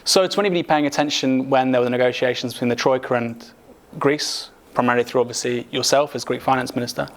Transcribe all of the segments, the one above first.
So to anybody paying attention when there were the negotiations between the Troika and Greece, primarily through obviously yourself as Greek finance minister,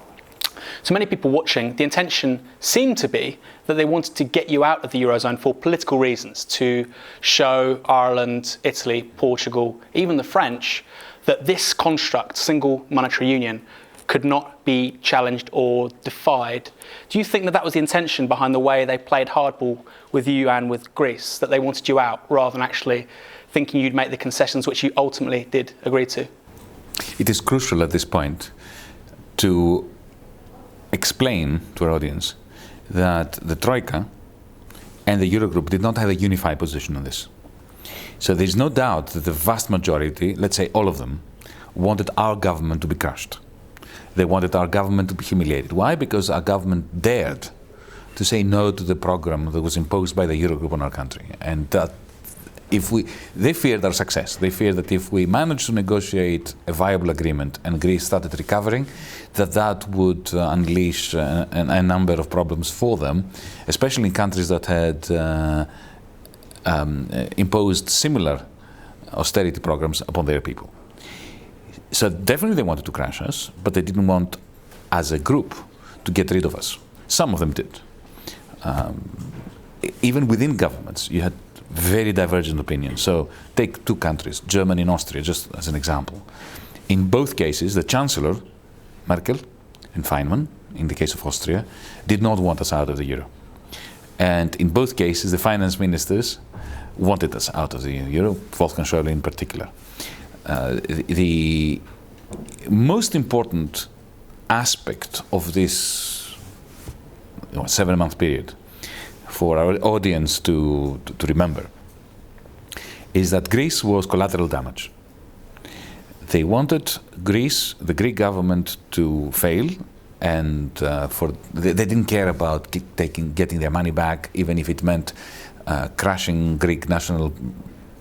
to many people watching, the intention seemed to be that they wanted to get you out of the Eurozone for political reasons, to show Ireland, Italy, Portugal, even the French, that this construct, single monetary union, could not be challenged or defied. Do you think that that was the intention behind the way they played hardball with you and with Greece, that they wanted you out rather than actually thinking you'd make the concessions which you ultimately did agree to? It is crucial at this point to explain to our audience that the Troika and the Eurogroup did not have a unified position on this. So there's no doubt that the vast majority, let's say all of them, wanted our government to be crushed. They wanted our government to be humiliated. Why? Because our government dared to say no to the program that was imposed by the Eurogroup on our country. And that they feared our success. They feared that if we managed to negotiate a viable agreement and Greece started recovering, that would unleash a number of problems for them, especially in countries that had imposed similar austerity programs upon their people. So definitely they wanted to crash us, but they didn't want, as a group, to get rid of us. Some of them did. Even within governments, you had very divergent opinions. So take two countries, Germany and Austria, just as an example. In both cases, the Chancellor, Merkel and Feynman, in the case of Austria, did not want us out of the euro. And in both cases, the finance ministers wanted us out of the euro, Wolfgang Schäuble in particular. The most important aspect of this 7-month period for our audience to remember is that Greece was collateral damage. They wanted Greece, the Greek government, to fail, and they didn't care about getting their money back, even if it meant crashing Greek national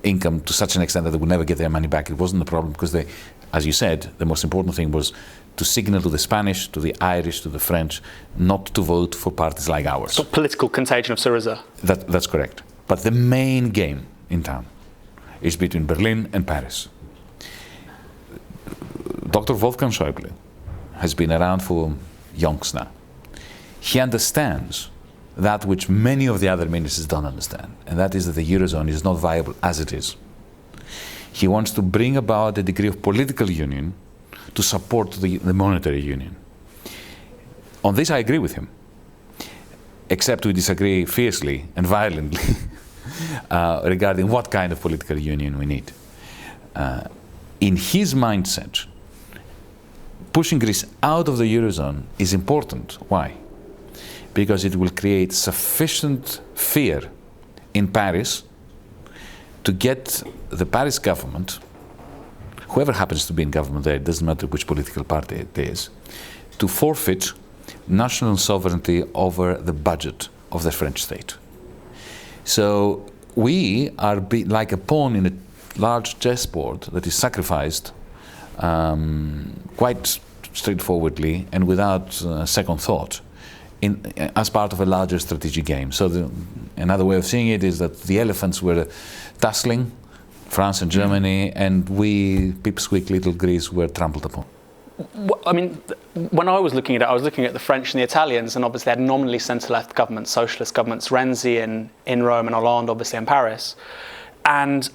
income to such an extent that they would never get their money back. It wasn't a problem because they, as you said, the most important thing was to signal to the Spanish, to the Irish, to the French, not to vote for parties like ours. So political contagion of Syriza. That's correct. But the main game in town is between Berlin and Paris. Dr. Wolfgang Schäuble has been around for yonks now. He understands that which many of the other ministers don't understand, and that is that the Eurozone is not viable as it is. He wants to bring about a degree of political union to support the monetary union. On this I agree with him, except we disagree fiercely and violently regarding what kind of political union we need. In his mindset, pushing Greece out of the Eurozone is important. Why? Because it will create sufficient fear in Paris to get the Paris government, whoever happens to be in government there, it doesn't matter which political party it is, to forfeit national sovereignty over the budget of the French state. So we are like a pawn in a large chessboard that is sacrificed quite straightforwardly and without second thought as part of a larger strategic game. So another way of seeing it is that the elephants were tussling, France and Germany, and we, pipsqueak little Greece, were trampled upon. I mean, when I was looking at it, I was looking at the French and the Italians, and obviously they had nominally centre-left governments, socialist governments, Renzi in Rome and Hollande, obviously in Paris. And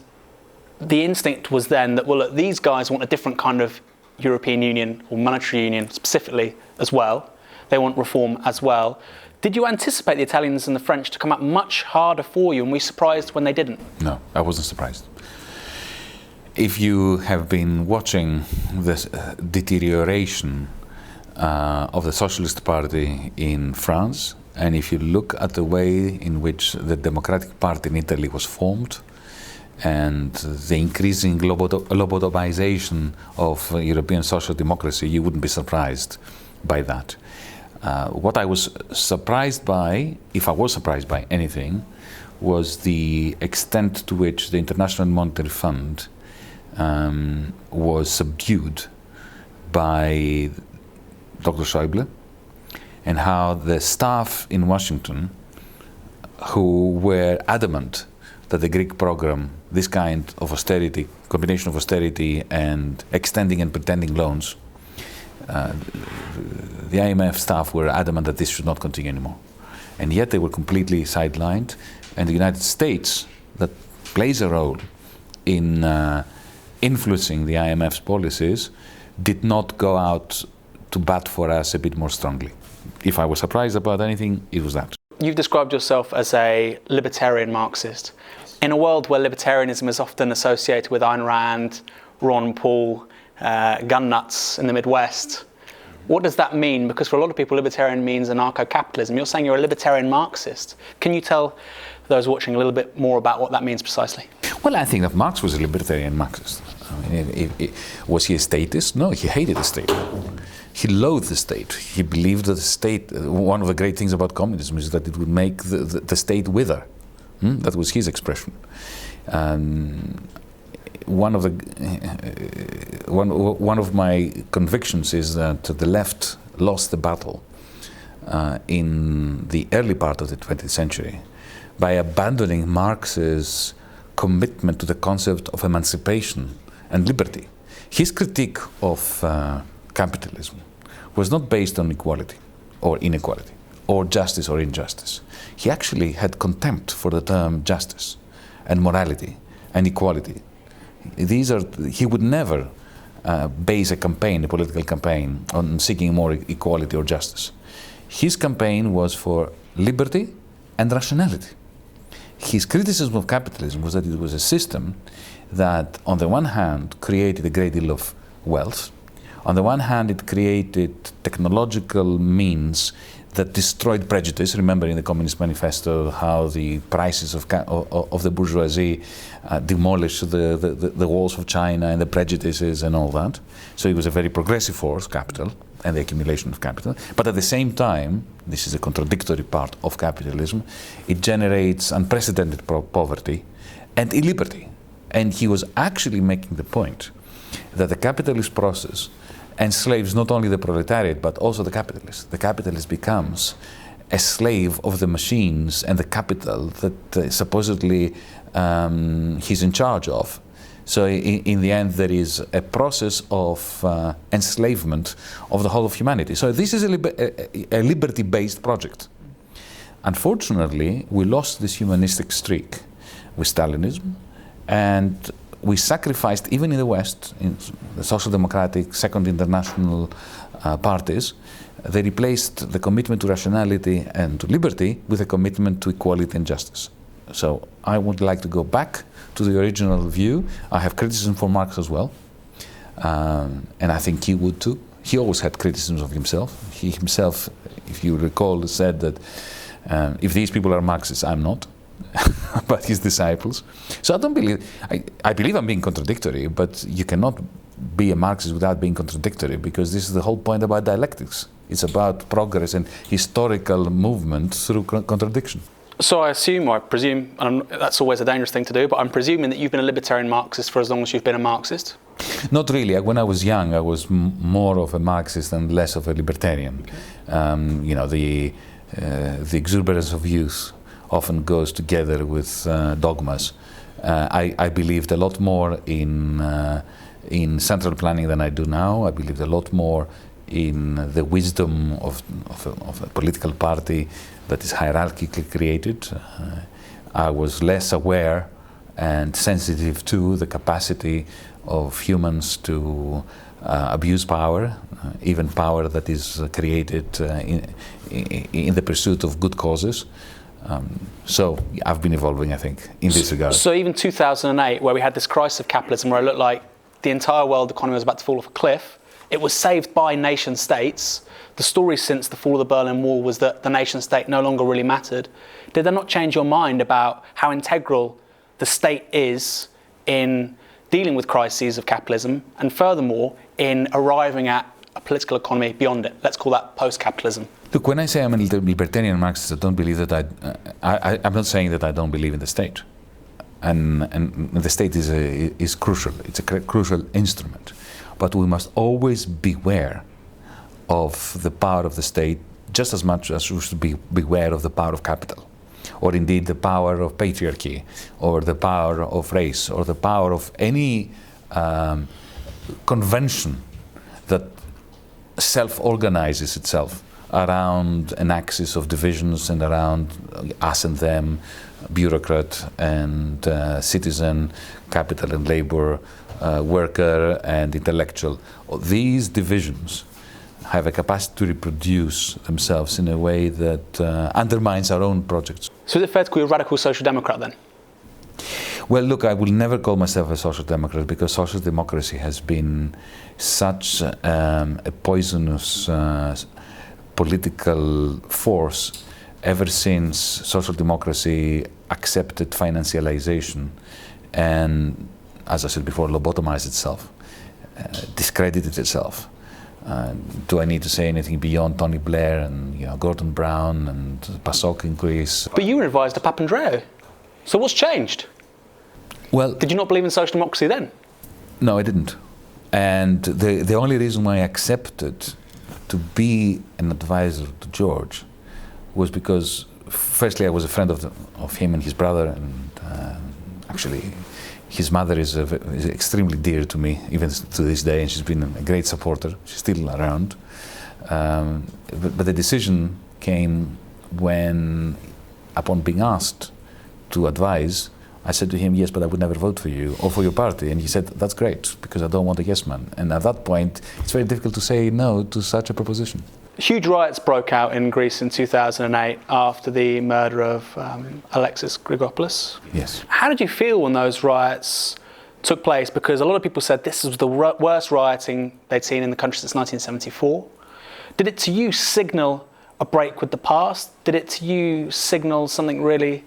the instinct was then that, well, look, these guys want a different kind of European Union, or monetary union specifically, as well. They want reform as well. Did you anticipate the Italians and the French to come out much harder for you, and were you surprised when they didn't? No, I wasn't surprised. If you have been watching the deterioration of the Socialist Party in France, and if you look at the way in which the Democratic Party in Italy was formed, and the increasing lobotomization of European social democracy, you wouldn't be surprised by that. What I was surprised by, if I was surprised by anything, was the extent to which the International Monetary Fund was subdued by Dr. Schäuble, and how the staff in Washington, who were adamant that the Greek program this kind of austerity, combination of austerity and extending and pretending loans, the IMF staff were adamant that this should not continue anymore. And yet they were completely sidelined. And the United States, that plays a role in influencing the IMF's policies, did not go out to bat for us a bit more strongly. If I was surprised about anything, it was that. You've described yourself as a libertarian Marxist. In a world where libertarianism is often associated with Ayn Rand, Ron Paul, gun nuts in the Midwest, what does that mean? Because for a lot of people, libertarian means anarcho-capitalism. You're saying you're a libertarian Marxist. Can you tell those watching a little bit more about what that means precisely? Well, I think that Marx was a libertarian Marxist. I mean, was he a statist? No, he hated the state. He loathed the state. He believed that the state, one of the great things about communism is that it would make the state wither. That was his expression. One of my convictions is that the left lost the battle in the early part of the 20th century by abandoning Marx's commitment to the concept of emancipation and liberty. His critique of capitalism was not based on equality or inequality or justice or injustice. He actually had contempt for the term justice and morality and equality. He would never base a campaign, a political campaign, on seeking more equality or justice. His campaign was for liberty and rationality. His criticism of capitalism was that it was a system that, on the one hand, created a great deal of wealth. On the one hand, it created technological means that destroyed prejudice. Remember in the Communist Manifesto how the prices of the bourgeoisie demolished the walls of China and the prejudices and all that. So it was a very progressive force, capital, and the accumulation of capital. But at the same time, this is a contradictory part of capitalism, it generates unprecedented poverty and illiberty. And he was actually making the point that the capitalist process enslaves not only the proletariat but also the capitalist. The capitalist becomes a slave of the machines and the capital that supposedly he's in charge of. So in the end there is a process of enslavement of the whole of humanity. So this is a liberty-based project. Unfortunately, we lost this humanistic streak with Stalinism, and we sacrificed, even in the West, in the social democratic, second international parties, they replaced the commitment to rationality and to liberty with a commitment to equality and justice. So I would like to go back to the original view. I have criticism for Marx as well, and I think he would too. He always had criticisms of himself. He himself, if you recall, said that if these people are Marxists, I'm not. But his disciples. So I don't believe, I believe I'm being contradictory, but you cannot be a Marxist without being contradictory, because this is the whole point about dialectics. It's about progress and historical movement through contradiction. So I assume, or I presume, and that's always a dangerous thing to do, but I'm presuming that you've been a libertarian Marxist for as long as you've been a Marxist? Not really. When I was young, I was more of a Marxist and less of a libertarian. You know, the exuberance of youth often goes together with dogmas. I believed a lot more in central planning than I do now. I believed a lot more in the wisdom of a political party that is hierarchically created. I was less aware and sensitive to the capacity of humans to abuse power, even power that is created in the pursuit of good causes. So I've been evolving, I think, in this regard. So even 2008, where we had this crisis of capitalism, where it looked like the entire world economy was about to fall off a cliff, it was saved by nation states. The story since the fall of the Berlin Wall was that the nation state no longer really mattered. Did that not change your mind about how integral the state is in dealing with crises of capitalism, and furthermore, in arriving at a political economy beyond it? Let's call that post-capitalism. Look, when I say I'm a libertarian Marxist, I don't believe that I'm not saying that I don't believe in the state. And the state is crucial. It's a crucial instrument. But we must always beware of the power of the state just as much as we should beware of the power of capital. or indeed the power of patriarchy, or the power of race, or the power of any convention that self-organizes itself around an axis of divisions and around us and them, bureaucrat and citizen, capital and labor, worker and intellectual. These divisions have a capacity to reproduce themselves in a way that undermines our own projects. So is it fair to call you a radical social democrat then? Well, look, I will never call myself a social democrat because social democracy has been such a poisonous political force ever since social democracy accepted financialization and, as I said before, lobotomized itself, discredited itself. Do I need to say anything beyond Tony Blair and Gordon Brown and PASOK in Greece? But you were advised to Papandreou. So what's changed? Well, did you not believe in social democracy then? No, I didn't. And the only reason why I accepted to be an advisor to George was because, firstly, I was a friend of him and his brother, and actually his mother is extremely dear to me, even to this day, and she's been a great supporter. She's still around. But the decision came when, upon being asked to advise, I said to him, yes, but I would never vote for you or for your party. And he said, that's great, because I don't want a yes man. And at that point, it's very difficult to say no to such a proposition. Huge riots broke out in Greece in 2008 after the murder of Alexis Grigopoulos. Yes. How did you feel when those riots took place? Because a lot of people said this was the worst rioting they'd seen in the country since 1974. Did it to you signal a break with the past? Did it to you signal something really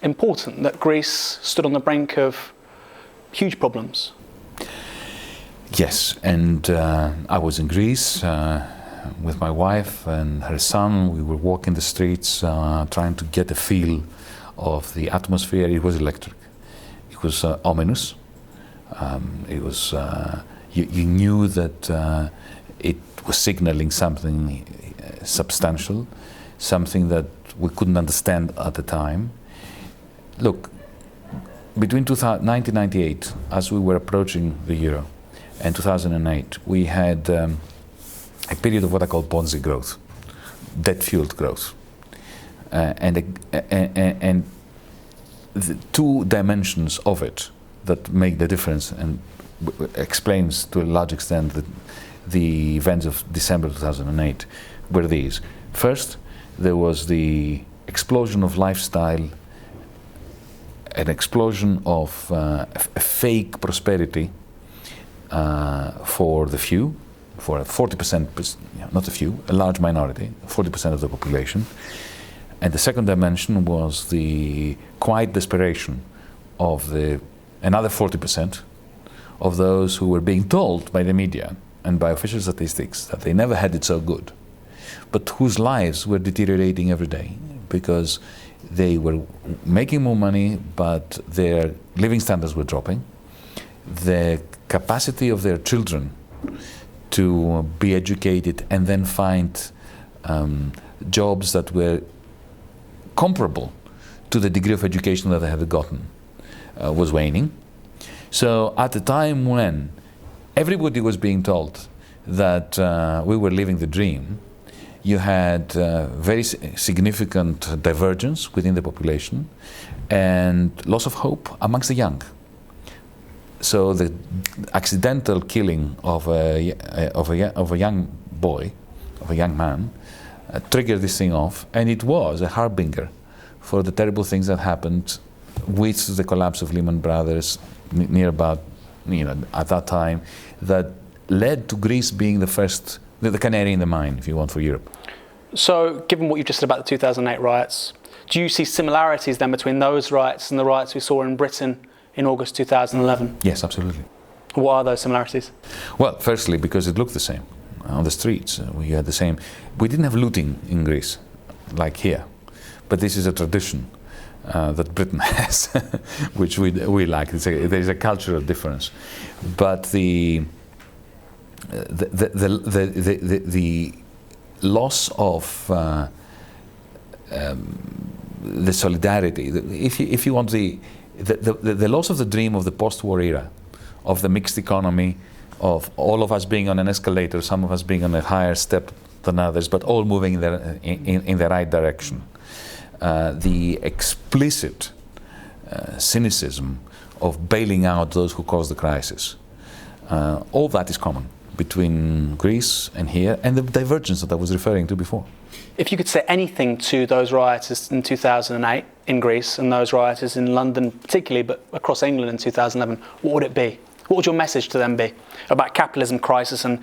important, that Greece stood on the brink of huge problems? Yes, and I was in Greece with my wife and her son. We were walking the streets trying to get a feel of the atmosphere. It was electric. It was ominous. It was you knew that it was signaling something substantial, something that we couldn't understand at the time. Look, between 1998, as we were approaching the euro, and 2008, we had a period of what I call Ponzi growth, debt-fueled growth, and the two dimensions of it that make the difference and explains to a large extent the events of December 2008 were these. First, there was the explosion of lifestyle, an explosion of a fake prosperity for the few, for 40%, not a few, a large minority, 40% of the population. And the second dimension was the quiet desperation of another 40% of those who were being told by the media and by official statistics that they never had it so good, but whose lives were deteriorating every day because they were making more money, but their living standards were dropping. The capacity of their children to be educated and then find jobs that were comparable to the degree of education that they had gotten was waning. So at the time when everybody was being told that we were living the dream, you had very significant divergence within the population and loss of hope amongst the young. So the accidental killing of a young boy, of a young man, triggered this thing off, and it was a harbinger for the terrible things that happened with the collapse of Lehman Brothers near about, at that time, that led to Greece being the canary in the mine, if you want, for Europe. So, given what you've just said about the 2008 riots, do you see similarities then between those riots and the riots we saw in Britain in August 2011? Yes, absolutely. What are those similarities? Well, firstly, because it looked the same on the streets. We had the same. We didn't have looting in Greece, like here, but this is a tradition that Britain has, which we like. There is a cultural difference, but the loss of the solidarity. If you want the loss of the dream of the post-war era, of the mixed economy, of all of us being on an escalator, some of us being on a higher step than others, but all moving in the right direction. The explicit cynicism of bailing out those who caused the crisis. All that is common between Greece and here, and the divergence that I was referring to before. If you could say anything to those rioters in 2008 in Greece and those rioters in London particularly, but across England in 2011, what would it be? What would your message to them be about capitalism crisis and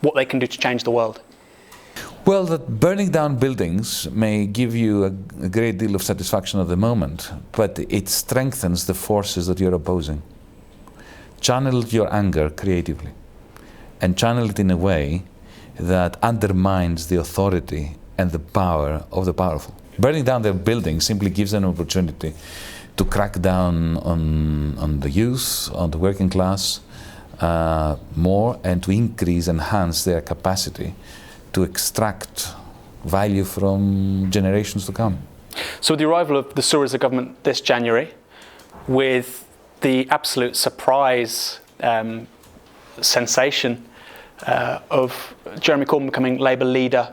what they can do to change the world? Well, that burning down buildings may give you a great deal of satisfaction at the moment, but it strengthens the forces that you're opposing. Channel your anger creatively, and channel it in a way that undermines the authority and the power of the powerful. Burning down their buildings simply gives them an opportunity to crack down on the youth, on the working class more, and to enhance their capacity to extract value from generations to come. So with the arrival of the Syriza government this January, with the absolute surprise sensation of Jeremy Corbyn becoming Labour leader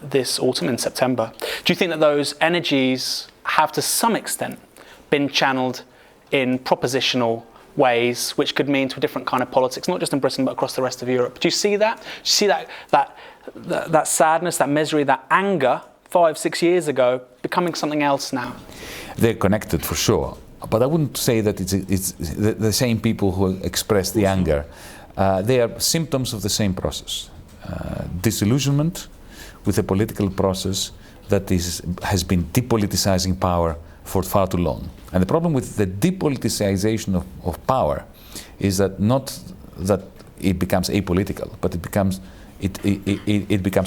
this autumn in September, do you think that those energies have to some extent been channeled in propositional ways, which could mean to a different kind of politics, not just in Britain but across the rest of Europe? Do you see that? Do you see that sadness, that misery, that anger 5-6 years ago becoming something else now? They're connected for sure, but I wouldn't say that it's the same people who express the anger. They are symptoms of the same process. Disillusionment with a political process that has been depoliticizing power for far too long. And the problem with the depoliticization of power is that not that it becomes apolitical, but it becomes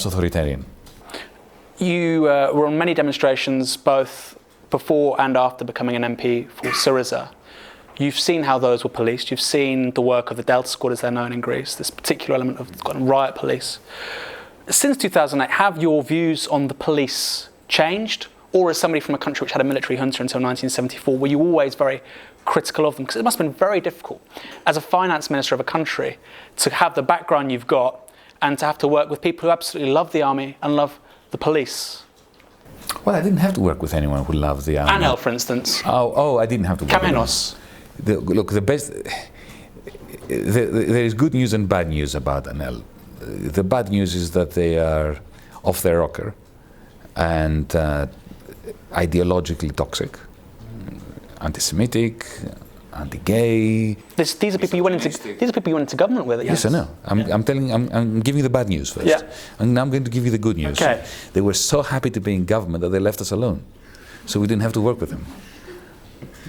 authoritarian. You were on many demonstrations both before and after becoming an MP for Syriza. You've seen how those were policed. You've seen the work of the Delta Squad, as they're known in Greece, this particular element of riot police. Since 2008, have your views on the police changed? Or as somebody from a country which had a military junta until 1974, were you always very critical of them? Because it must have been very difficult as a finance minister of a country to have the background you've got and to have to work with people who absolutely love the army and love the police. Well, I didn't have to work with anyone who loved the army. Anel, for instance. Oh, I didn't have to work Kamenos. Look, the best... There is good news and bad news about Anel. The bad news is that they are off their rocker and ideologically toxic, anti-Semitic, anti-gay. These are people you went into government with. Yes, I know. I'm giving you the bad news first. Yeah. And now I'm going to give you the good news. Okay. They were so happy to be in government that they left us alone, so we didn't have to work with them.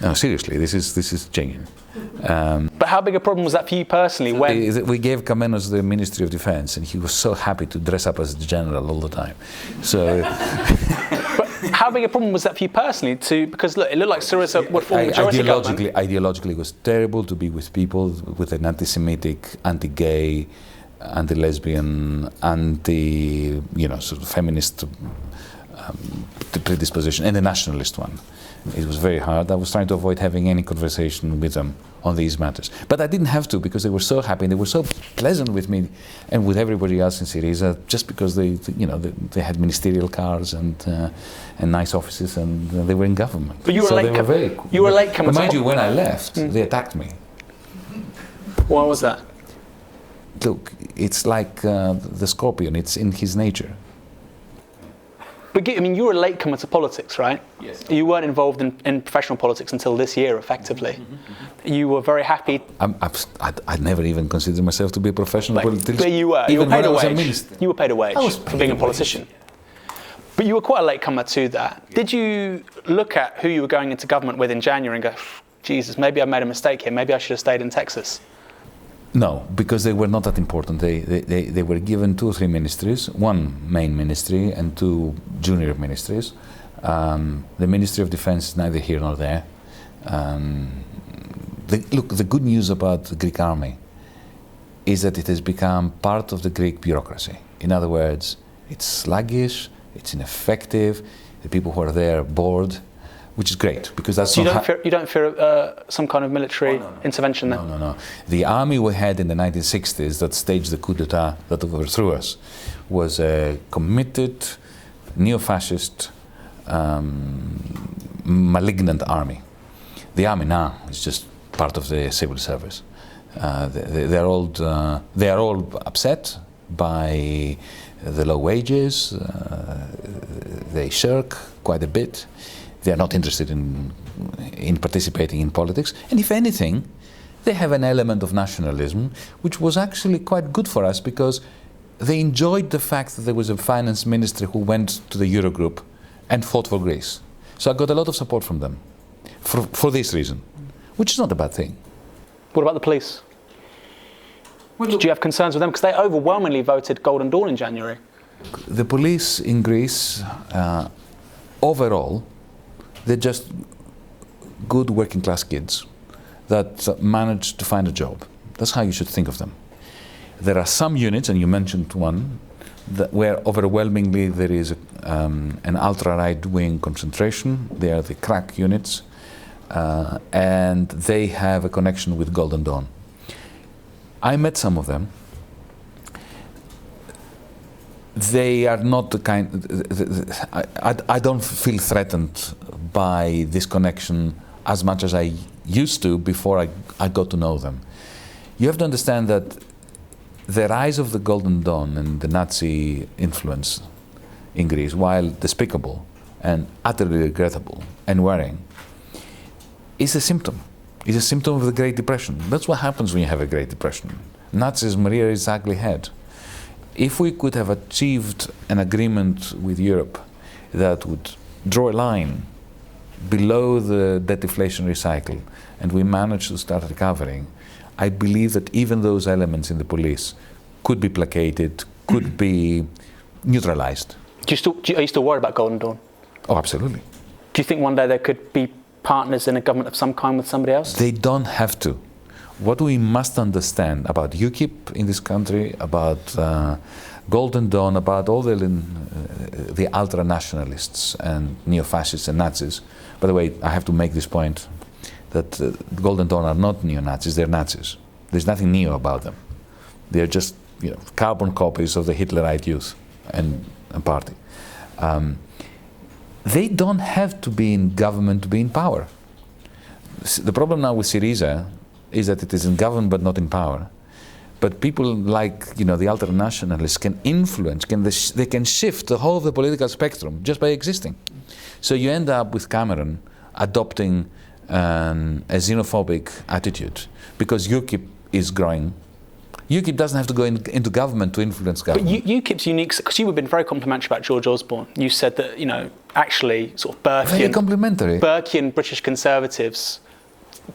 No, seriously, this is genuine. But how big a problem was that for you personally? We gave Kamenos the Ministry of Defense, and he was so happy to dress up as the general all the time. So. But how big a problem was that for you personally? Because look, it looked like Syriza would form a majority government. Ideologically, it was terrible to be with people with an anti-Semitic, anti-gay, anti-lesbian, sort of feminist predisposition, and a nationalist one. It was very hard. I was trying to avoid having any conversation with them on these matters. But I didn't have to, because they were so happy and they were so pleasant with me and with everybody else in Syriza, just because they had ministerial cars and nice offices and they were in government. But you were a latecomer. But mind you, when I left, they attacked me. Why was that? Look, it's like the scorpion. It's in his nature. But I mean, you were a latecomer to politics, right? Yes. You weren't involved in professional politics until this year, effectively. Mm-hmm. You were very happy. I'd never even considered myself to be a professional politician. But you were. Even paid when I was a a wage. minister. You were paid a wage for being a politician. But you were quite a latecomer to that. Yeah. Did you look at who you were going into government with in January and go, Jesus, maybe I made a mistake here. Maybe I should have stayed in Texas? No, because they were not that important. They were given 2 or 3 ministries, 1 main ministry and 2 junior ministries. The Ministry of Defense is neither here nor there. Look, the good news about the Greek army is that it has become part of the Greek bureaucracy. In other words, it's sluggish, it's ineffective, The people who are there bored, which is great because that's so you don't fear some kind of military intervention then? No. The army we had in the 1960s that staged the coup d'etat that overthrew us was a committed, neo-fascist, malignant army. The army now is just part of the civil service. They are all upset by the low wages. They shirk quite a bit. They are not interested in participating in politics. And if anything, they have an element of nationalism, which was actually quite good for us because they enjoyed the fact that there was a finance minister who went to the Eurogroup and fought for Greece. So I got a lot of support from them for this reason, which is not a bad thing. What about the police? Do you have concerns with them? Because they overwhelmingly voted Golden Dawn in January. The police in Greece, overall, they're just good working class kids that managed to find a job. That's how you should think of them. There are some units, and you mentioned one, where overwhelmingly there is an ultra-right-wing concentration. They are the crack units, and they have a connection with Golden Dawn. I met some of them. They are not the kind. I don't feel threatened by this connection as much as I used to before I got to know them. You have to understand that the rise of the Golden Dawn and the Nazi influence in Greece, while despicable and utterly regrettable and worrying, is a symptom. It's a symptom of the Great Depression. That's what happens when you have a Great Depression. Nazism rears its ugly head. If we could have achieved an agreement with Europe that would draw a line below the debt deflationary cycle and we managed to start recovering, I believe that even those elements in the police could be placated, could be neutralized. Are you still worried about Golden Dawn? Oh, absolutely. Do you think one day there could be partners in a government of some kind with somebody else? They don't have to. What we must understand about UKIP in this country, about Golden Dawn, about all the ultra-nationalists and neo-fascists and Nazis. By the way, I have to make this point, that Golden Dawn are not neo-Nazis, they're Nazis. There's nothing neo about them. They're just carbon copies of the Hitlerite youth and party. They don't have to be in government to be in power. The problem now with Syriza is that it is in government but not in power. But people like the ultra-nationalists can influence, they can shift the whole of the political spectrum just by existing. So you end up with Cameron adopting a xenophobic attitude because UKIP is growing. UKIP doesn't have to go into government to influence government. But UKIP's unique, because you've been very complimentary about George Osborne. You said that, actually sort of Burkean British conservatives,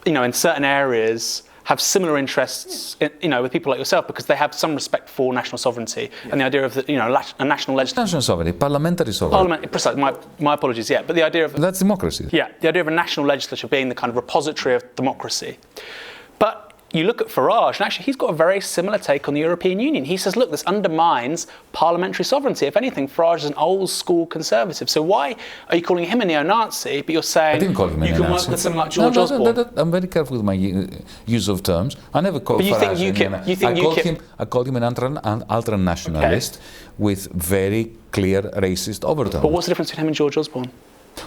in certain areas have similar interests, with people like yourself, because they have some respect for national sovereignty and the idea of a national legislature. National sovereignty, parliamentary sovereignty. Precisely. My apologies. Yeah, but the idea of that's democracy. Yeah, the idea of a national legislature being the kind of repository of democracy. But you look at Farage, and actually he's got a very similar take on the European Union. He says, look, this undermines parliamentary sovereignty. If anything, Farage is an old-school conservative. So why are you calling him a neo-Nazi, but you're saying I didn't call him a you can work with someone like George Osborne? I'm very careful with my use of terms. I never called Farage. I called him an ultra-nationalist with very clear racist overtones. But what's the difference between him and George Osborne?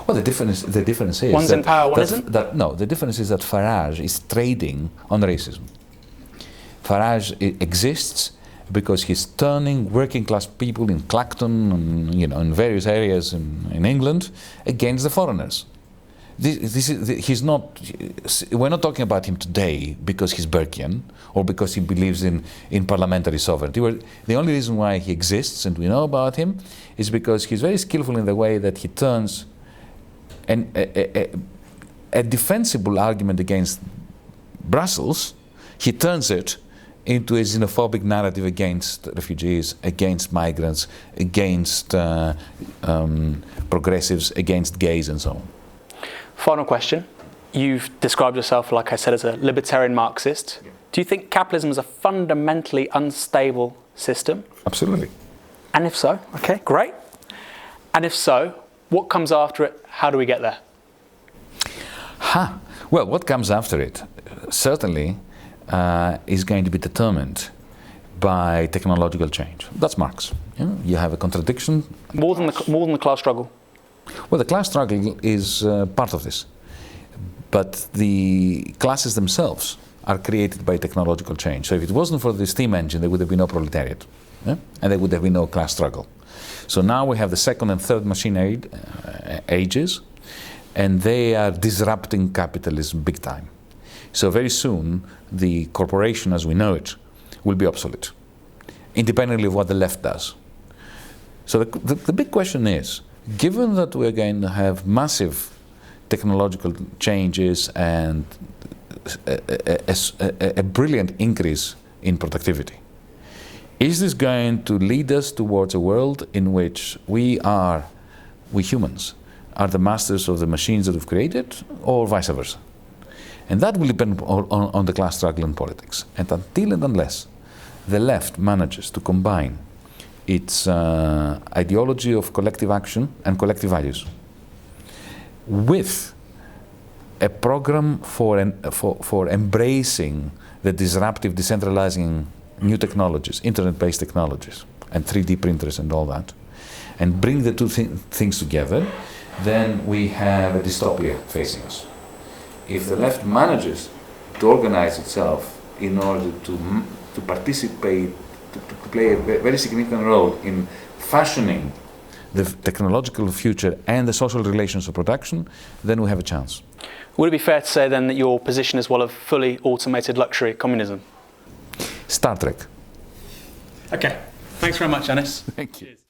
Well, the difference is one's in power, one isn't? The difference is that Farage is trading on racism. Farage exists because he's turning working class people in Clacton and in various areas in England against the foreigners. He's not. We're not talking about him today because he's Burkean or because he believes in parliamentary sovereignty. The only reason why he exists and we know about him is because he's very skillful in the way that he turns a defensible argument against Brussels, he turns it into a xenophobic narrative against refugees, against migrants, against progressives, against gays and so on. Final question. You've described yourself, like I said, as a libertarian Marxist. Yeah. Do you think capitalism is a fundamentally unstable system? Absolutely. And if so, okay, great. And if so, What comes after it? How do we get there? Well, what comes after it certainly is going to be determined by technological change. That's Marx. You have a contradiction. More than the class struggle. Well, the class struggle is part of this, but the classes themselves are created by technological change. So if it wasn't for the steam engine, there would have been no proletariat, and there would have been no class struggle. So now we have the second and third machine ages, and they are disrupting capitalism big time. So very soon, the corporation as we know it will be obsolete, independently of what the left does. So the big question is, given that we're going to have massive technological changes and a brilliant increase in productivity, is this going to lead us towards a world in which we humans, are the masters of the machines that we've created, or vice versa? And that will depend on the class struggle in politics. And until and unless the left manages to combine its ideology of collective action and collective values with a program for embracing the disruptive, decentralizing new technologies, internet-based technologies, and 3D printers and all that, and bring the two things together, then we have a dystopia facing us. If the left manages to organize itself in order to participate, to play a very significant role in fashioning the technological future and the social relations of production, then we have a chance. Would it be fair to say then that your position is one of fully automated luxury communism? Star Trek. Okay. Thanks very much, Yanis. Thank you. Cheers.